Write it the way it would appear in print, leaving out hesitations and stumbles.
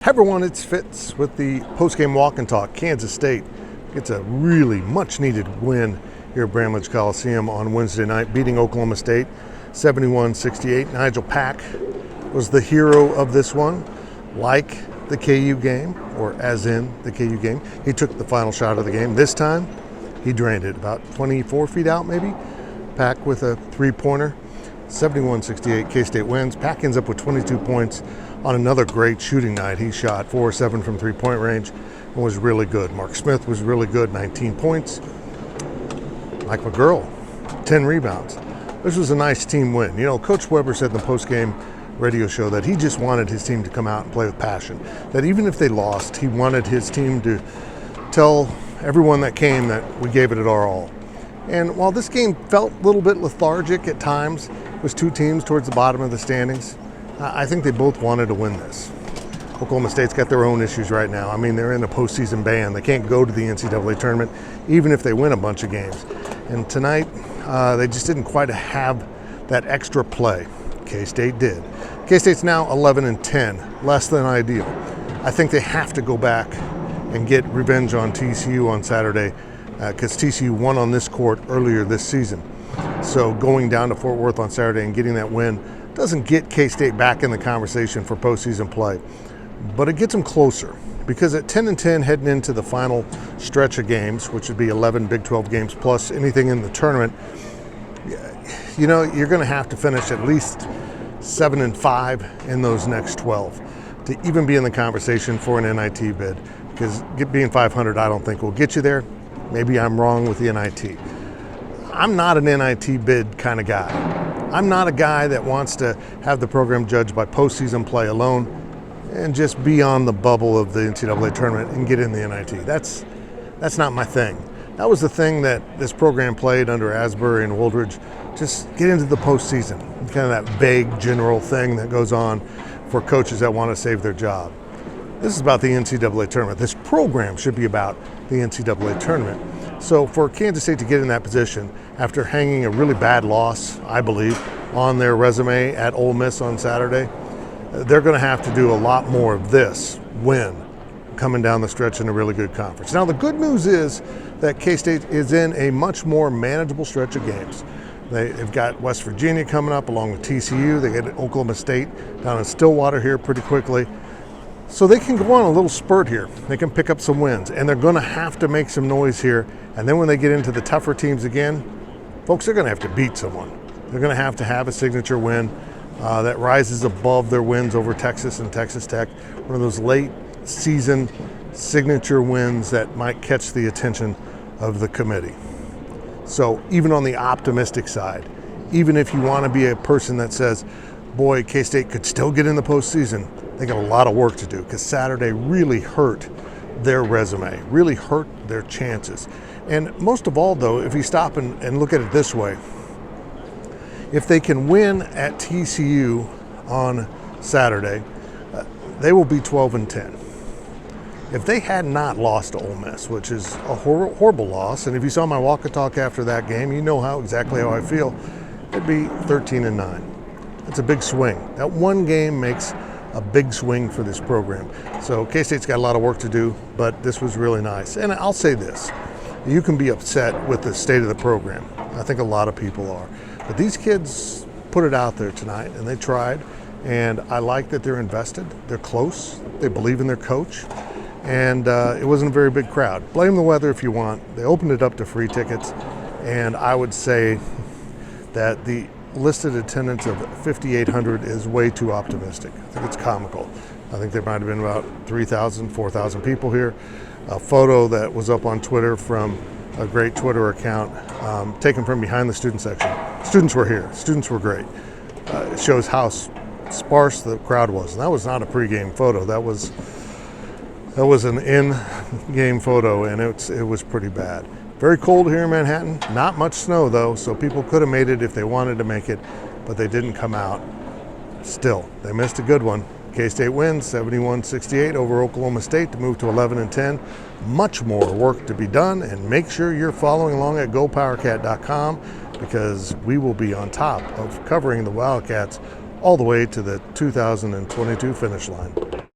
Hey everyone, it's Fitz with the Postgame Walk and Talk. Kansas State gets a really much-needed win here at Bramlage Coliseum on Wednesday night, beating Oklahoma State 71-68. Nigel Pack was the hero of this one. Like the KU game, or as in the KU game, he took the final shot of the game. This time, he drained it about 24 feet out maybe. Pack with a three-pointer. 71-68, K-State wins. Pack ends up with 22 points on another great shooting night. He shot 4-7 from three-point range and was really good. Mark Smith was really good, 19 points. Mike McGurl, 10 rebounds. This was a nice team win. You know, Coach Weber said in the post-game radio show that he just wanted his team to come out and play with passion. That even if they lost, he wanted his team to tell everyone that came that we gave it our all. And while this game felt a little bit lethargic at times, it was two teams towards the bottom of the standings, I think they both wanted to win this. Oklahoma State's got their own issues right now. I mean, they're in a postseason ban. They can't go to the NCAA tournament, even if they win a bunch of games. And tonight, they just didn't quite have that extra play. K-State did. K-State's now 11-10, less than ideal. I think they have to go back and get revenge on TCU on Saturday, because TCU won on this court earlier this season. So going down to Fort Worth on Saturday and getting that win doesn't get K-State back in the conversation for postseason play, but it gets them closer, because at 10-10 heading into the final stretch of games, which would be 11 Big 12 games plus anything in the tournament, you know, you're going to have to finish at least 7-5 in those next 12 to even be in the conversation for an NIT bid, because being 500 I don't think will get you there. Maybe I'm wrong with the NIT. I'm not an NIT bid kind of guy. I'm not a guy that wants to have the program judged by postseason play alone and just be on the bubble of the NCAA tournament and get in the NIT. That's not my thing. That was the thing that this program played under Asbury and Wooldridge. Just get into the postseason. Kind of that vague general thing that goes on for coaches that want to save their job. This is about the NCAA tournament. This program should be about the NCAA tournament. So for Kansas State to get in that position after hanging a really bad loss, I believe, on their resume at Ole Miss on Saturday, they're going to have to do a lot more of this win coming down the stretch in a really good conference. Now, the good news is that K-State is in a much more manageable stretch of games. They've got West Virginia coming up along with TCU. They get Oklahoma State down in Stillwater here pretty quickly. So they can go on a little spurt here. They can pick up some wins, and they're going to have to make some noise here. And then when they get into the tougher teams again, folks, they're going to have to beat someone. They're going to have a signature win that rises above their wins over Texas and Texas Tech. One of those late season signature wins that might catch the attention of the committee. So even on the optimistic side, even if you want to be a person that says, boy, K-State could still get in the postseason, they got a lot of work to do, because Saturday really hurt their resume, really hurt their chances. And most of all, though, if you stop and look at it this way, if they can win at TCU on Saturday, they will be 12-10. If they had not lost to Ole Miss, which is a horrible loss, and if you saw my walk and talk after that game, you know exactly how I feel, it'd be 13-9. That's a big swing. That one game makes a big swing for this program. So K-State's got a lot of work to do, but this was really nice. And I'll say this, you can be upset with the state of the program. I think a lot of people are. But these kids put it out there tonight, and they tried. And I like that they're invested. They're close. They believe in their coach. And it wasn't a very big crowd. Blame the weather if you want. They opened it up to free tickets. And I would say that the listed attendance of 5,800 is way too optimistic. I think it's comical. I think there might have been about 3,000, 4,000 people here. A photo that was up on Twitter from a great Twitter account taken from behind the student section. Students were here. Students were great. It shows how sparse the crowd was. And that was not a pregame photo. That was an in-game photo, and it was pretty bad. Very cold here in Manhattan. Not much snow, though, so people could have made it if they wanted to make it, but they didn't come out. Still, they missed a good one. K-State wins 71-68 over Oklahoma State to move to 11-10. Much more work to be done, and make sure you're following along at GoPowercat.com, because we will be on top of covering the Wildcats all the way to the 2022 finish line.